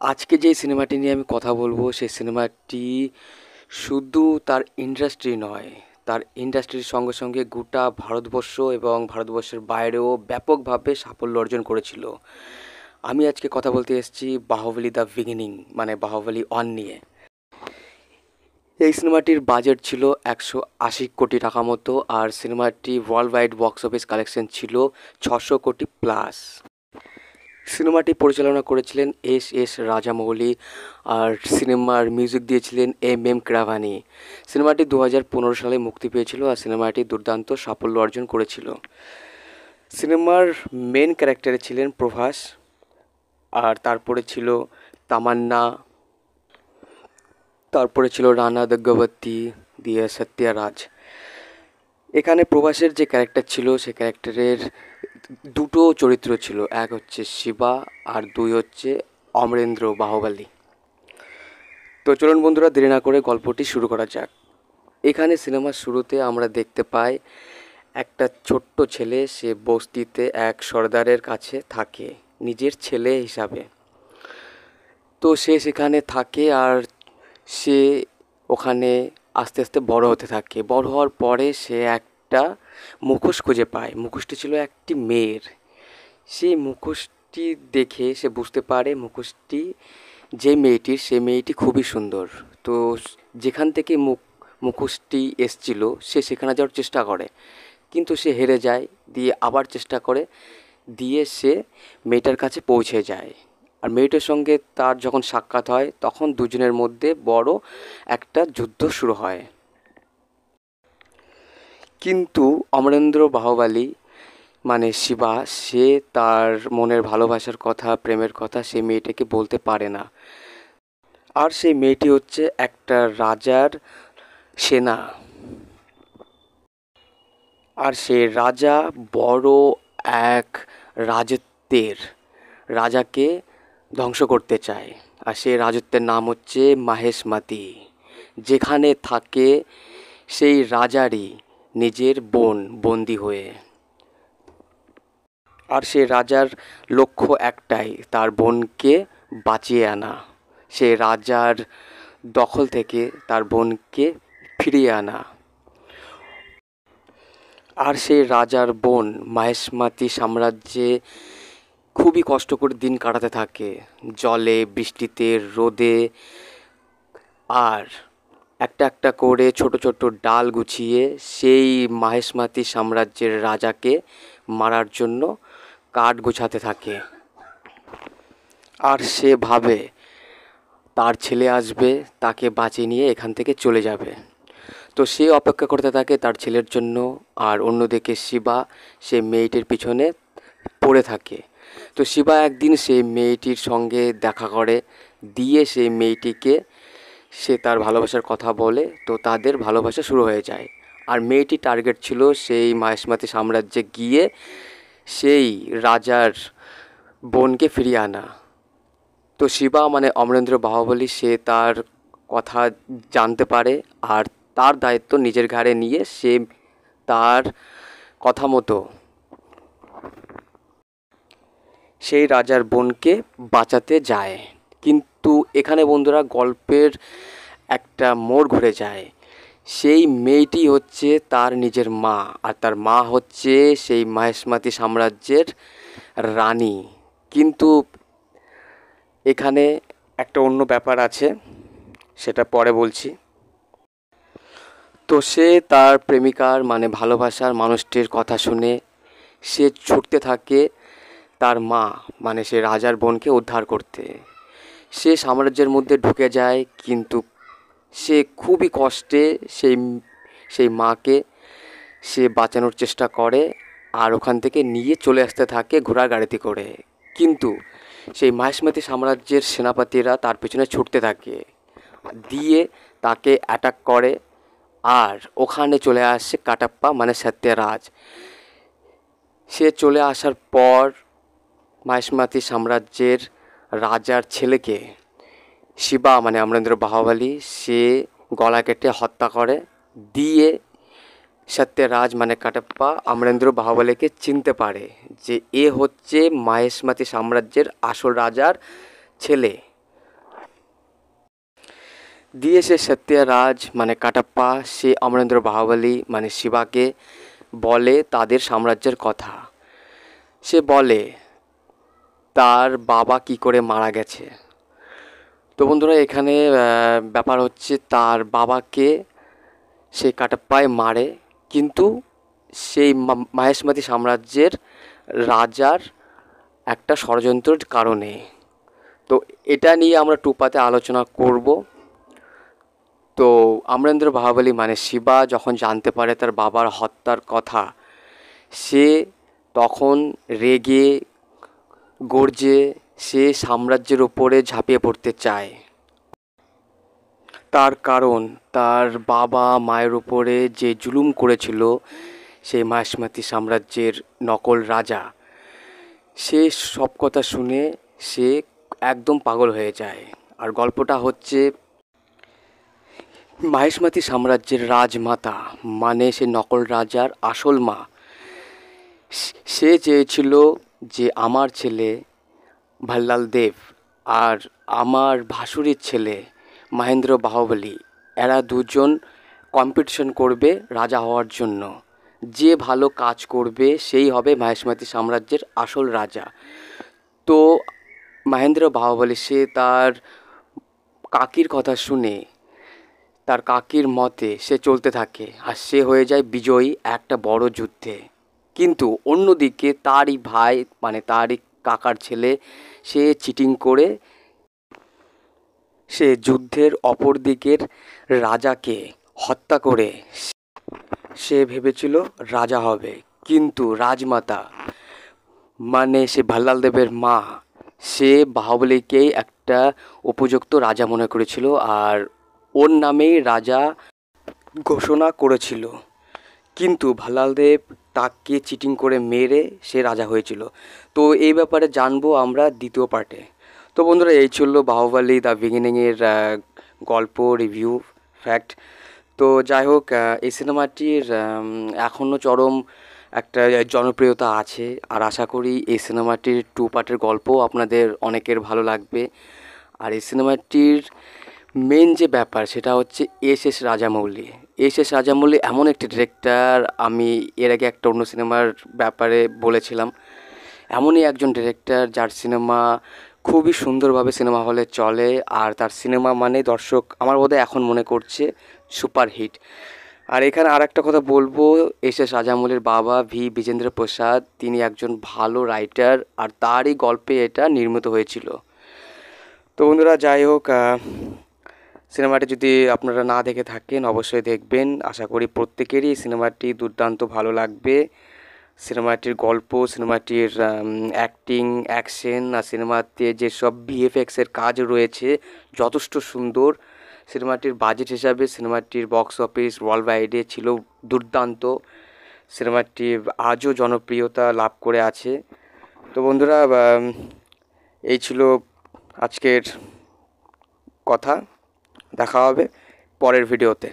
আজকে যে সিনেমাটি নিয়ে আমি কথা বলবো সেই সিনেমাটি শুধু তার ইন্ডাস্ট্রি নয়, তার ইন্ডাস্ট্রির সঙ্গে সঙ্গে গোটা ভারতবর্ষ এবং ভারতবর্ষের বাইরেও ব্যাপকভাবে সাফল্য অর্জন করেছিল। আমি আজকে কথা বলতে এসেছি বাহুবলী দ্য বিগিনিং মানে বাহুবলী ওয়ান নিয়ে। এই সিনেমাটির বাজেট ছিল 180 কোটি টাকা মতো, আর সিনেমাটি world wide box office collection ছিল 600 কোটি প্লাস। সিনেমাটি পরিচালনা করেছিলেন এস রাজামৌলি, আর সিনেমার মিউজিক দিয়েছিলেন এম কিরাভানি। সিনেমাটি 2015 সালে মুক্তি পেয়েছিল, আর সিনেমাটি দুর্দান্ত সাফল্য অর্জন করেছিল। সিনেমার মেন ক্যারেক্টারে ছিলেন প্রভাস, আর তারপরে ছিল তামান্না, তারপরে ছিল রানা দুর্গাবতী, দিয়ে সত্যরাজ। এখানে প্রভাসের যে ক্যারেক্টার ছিল সে ক্যারেক্টারের দুটো চরিত্র ছিল, এক হচ্ছে শিবা আর দুই হচ্ছে অমরেন্দ্র বাহুবলী। তো চলুন বন্ধুরা, দেরি না করে গল্পটি শুরু করা যাক। এখানে সিনেমার শুরুতে আমরা দেখতে পাই একটা ছোট্ট ছেলে, সে বস্তিতে এক সর্দারের কাছে থাকে নিজের ছেলে হিসাবে। তো সে সেখানে থাকে, আর সে ওখানে আস্তে আস্তে বড় হতে থাকে। বড় হওয়ার পরে সে একটা মুখোশ খুঁজে পায়। মুখোশটি ছিল একটি মেয়ের। সেই মুখোশটি দেখে সে বুঝতে পারে মুখোশটি যে মেয়েটির, সে মেয়েটি খুবই সুন্দর। তো যেখান থেকে মুখোশটি এসছিল সে সেখানে যাওয়ার চেষ্টা করে, কিন্তু সে হেরে যায়। দিয়ে আবার চেষ্টা করে, দিয়ে সে মেয়েটার কাছে পৌঁছে যায়। আর মেয়েটার সঙ্গে তার যখন সাক্ষাৎ হয় তখন দুজনের মধ্যে বড় একটা যুদ্ধ শুরু হয়। কিন্তু অমরেন্দ্র বাহুবলী মানে শিবা, সে তার মনের ভালোবাসার কথা, প্রেমের কথা সে মেয়েটাকে বলতে পারে না। আর সেই মেয়েটি হচ্ছে একটা রাজার সেনা, আর সে রাজা বড় এক রাজত্বের রাজাকে ধ্বংস করতে চায়। আর সেই রাজত্বের নাম হচ্ছে মাহেশমাতি। যেখানে থাকে সেই রাজারই নিজের বোন বন্দি হয়ে। আর সে রাজার লক্ষ্য একটাই, তার বোনকে বাঁচিয়ে আনা, সে রাজার দখল থেকে তার বোনকে ফিরিয়ে আনা। আর সেই রাজার বোন মাহেশমাতি সাম্রাজ্যে খুবই কষ্ট করে দিন কাটাতে থাকে, জলে বৃষ্টিতে রোদে। আর একটা একটা করে ছোট ছোট ডাল গুছিয়ে সেই মাহেশমাতি সাম্রাজ্যের রাজাকে মারার জন্য কাঠ গোছাতে থাকে। আর সে ভাবে তার ছেলে আসবে, তাকে বাঁচিয়ে নিয়ে এখান থেকে চলে যাবে। তো সে অপেক্ষা করতে থাকে তার ছেলের জন্য। আর অন্যদিকে শিবা সে মেয়েটির পিছনে পড়ে থাকে। তো শিবা একদিন সেই মেয়েটির সঙ্গে দেখা করে, দিয়ে সেই মেয়েটিকে সে তার ভালোবাসার কথা বলে। তো তাদের ভালোবাসা শুরু হয়ে যায়। আর মেয়েটির টার্গেট ছিল সেই মাহেশমাতি সাম্রাজ্যে গিয়ে সেই রাজার বোনকে ফিরিয়ে আনা। তো শিবা মানে অমরেন্দ্র বাহুবলী সে তার কথা জানতে পারে, আর তার দায়িত্ব নিজের ঘাড়ে নিয়ে সে তার কথা মতো সেই রাজার বোনকে বাঁচাতে যায়। কিন্তু এখানে বন্ধুরা গল্পের একটা মোড় ঘুরে যায়। সেই মেয়েটি হচ্ছে তার নিজের মা, আর তার মা হচ্ছে সেই মাহেশমাতি সাম্রাজ্যের রানী। কিন্তু এখানে একটা অন্য ব্যাপার আছে, সেটা পরে বলছি। তো সে তার প্রেমিকার মানে ভালোবাসার মানুষটির কথা শুনে সে ছুটতে থাকে তার মা মানে সে রাজার বোনকে উদ্ধার করতে। সে সাম্রাজ্যের মধ্যে ঢুকে যায়, কিন্তু সে খুবই কষ্টে সেই সেই মাকে সে বাঁচানোর চেষ্টা করে, আর ওখান থেকে নিয়ে চলে আসতে থাকে ঘোড়ার গাড়িতে করে। কিন্তু সেই মাহেশমাতি সাম্রাজ্যের সেনাপতিরা তার পেছনে ছুটতে থাকে, দিয়ে তাকে অ্যাটাক করে। আর ওখানে চলে আসে কাটাপ্পা মানে সত্যরাজ। সে চলে আসার পর মাহেশমাতি সাম্রাজ্যের রাজার ছেলেকে শিবা মানে অমরেন্দ্র বাহুবলী সে গলা কেটে হত্যা করে। দিয়ে সত্যরাজ মানে কাটাপ্পা অমরেন্দ্র বাহুবলীকে চিনতে পারে যে এ হচ্ছে মাহেশমাতি সাম্রাজ্যের আসল রাজার ছেলে। দিয়ে সে সত্যরাজ মানে কাটাপ্পা সে অমরেন্দ্র বাহুবলী মানে শিবাকে বলে তাদের সাম্রাজ্যের কথা। সে বলে তার বাবা কি করে মারা গেছে। তো বন্ধুরা এখানে ব্যাপার হচ্ছে তার বাবাকে সে কাটাপ্পায় মারে, কিন্তু সেই মাহেশমতি সাম্রাজ্যের রাজার একটা ষড়যন্ত্রের কারণে। তো এটা নিয়ে আমরা টুপাতে আলোচনা করব। তো অমরেন্দ্র বাহুবলী মানে শিবা যখন জানতে পারে তার বাবার হত্যার কথা, সে তখন রেগে গর্জে সে সাম্রাজ্যের ওপরে ঝাঁপিয়ে পড়তে চায়। তার কারণ তার বাবা মায়ের উপরে যে জুলুম করেছিল সেই মাহেশমতি সাম্রাজ্যের নকল রাজা, সে সব কথা শুনে সে একদম পাগল হয়ে যায়। আর গল্পটা হচ্ছে মাহেশমতি সাম্রাজ্যের রাজমাতা মানে সে নকল রাজার আসল মা, সে চেয়েছিল যে আমার ছেলে ভাল্লাল দেব আর আমার ভাসুরের ছেলে মহেন্দ্র বাহুবলী এরা দুজন কম্পিটিশন করবে রাজা হওয়ার জন্য। যে ভালো কাজ করবে সেই হবে মাহেশমতি সাম্রাজ্যের আসল রাজা। তো মহেন্দ্র বাহুবলী সে তার কাকির কথা শুনে তার কাকির মতে সে চলতে থাকে আর সে হয়ে যায় বিজয়ী একটা বড় যুদ্ধে। কিন্তু অন্যদিকে তারই ভাই মানে তারই কাকার ছেলে সে চিটিং করে সে যুদ্ধের অপর দিকের রাজাকে হত্যা করে সে ভেবেছিল রাজা হবে। কিন্তু রাজমাতা মানে সে ভাল্লাল দেবের মা সে বাহুবলীকেই একটা উপযুক্ত রাজা মনে করেছিল আর ওর নামেই রাজা ঘোষণা করেছিল। কিন্তু ভাল্লাল দেব তাকে চিটিং করে মেরে সে রাজা হয়েছিল। তো এই ব্যাপারে জানবো আমরা দ্বিতীয় পার্টে। তো বন্ধুরা এই ছিল বাহুবলী দ্য বিগিনিংয়ের গল্প রিভিউ ফ্যাক্ট। তো যাই হোক এই সিনেমাটির এখনও চরম একটা জনপ্রিয়তা আছে আর আশা করি এই সিনেমাটির 2 পার্টের গল্প আপনাদের অনেকের ভালো লাগবে। আর এই সিনেমাটির মেন যে ব্যাপার সেটা হচ্ছে এস রাজামৌলি। এস রাজামৌলি এমন একটি ডিরেক্টর, আমি এর আগে একটা অন্য সিনেমার ব্যাপারে বলেছিলাম, এমনই একজন ডিরেক্টর যার সিনেমা খুবই সুন্দরভাবে সিনেমা হলে চলে আর তার সিনেমা মানে দর্শক আমার বোধহয় এখন মনে করছে সুপারহিট। আর এখানে আর একটা কথা বলবো, এস রাজামৌলির বাবা ভি বিজেন্দ্র প্রসাদ তিনি একজন ভালো রাইটার আর তারই গল্পে এটা নির্মিত হয়েছিল। তো বন্ধুরা যাই হোক সিনেমাটি যদি আপনারা না দেখে থাকেন অবশ্যই দেখবেন। আশা করি প্রত্যেকেরই সিনেমাটি দুর্দান্ত ভালো লাগবে। সিনেমাটির গল্প, সিনেমাটির অ্যাক্টিং, অ্যাকশন আর সিনেমাতে যেসব ভিএফএক্সের কাজ রয়েছে যথেষ্ট সুন্দর। সিনেমাটির বাজেট হিসাবে সিনেমাটির বক্স অফিস ওয়ার্ল্ড ওয়াইডে ছিল দুর্দান্ত। সিনেমাটি আজও জনপ্রিয়তা লাভ করে আছে। তো বন্ধুরা এই ছিল আজকের কথা। দেখা হবে পরের ভিডিওতে।